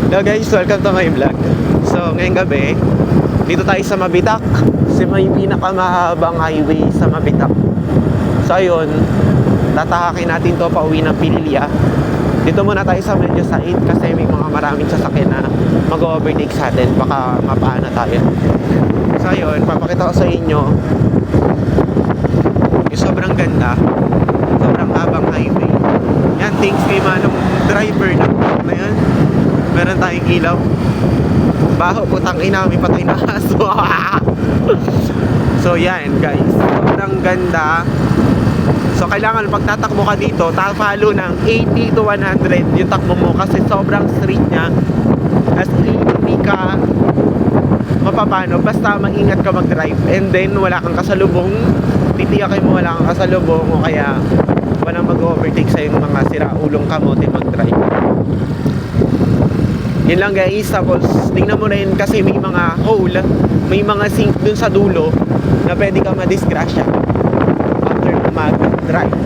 Hello guys, welcome to my vlog. So ngayong gabi, dito tayo sa Mabitak. Kasi may pinakamahabang highway sa Mabitak. So ayun, tatahakin natin to pauwi ng Pililya. Dito muna tayo sa medyo side kasi may mga maraming sasakyan na mag-overtake sa atin. Baka mapaana tayo. So ayun, papakita ko sa inyo yung sobrang ganda, sobrang habang highway. Yan, thanks kay manong driver na yan. Meron tayong ilaw. Baho, putang ina, may patay na aso. So yan guys, sobrang ganda. So kailangan pag tatakbo ka dito, follow ng 80 to 100 yung takbo mo kasi sobrang straight niya. As in, hindi ka mapapano, basta mag-ingat ka mag-drive. And then wala kang kasalubong, titiyakin mo wala kang kasalubong o kaya walang mag-overtake sa yung mga siraulong kamote mag-drive. Yun lang guys. Tapos tingnan mo rin kasi may mga hole, may mga sink dun sa dulo na pwede ka madisgrasya after mag-drive.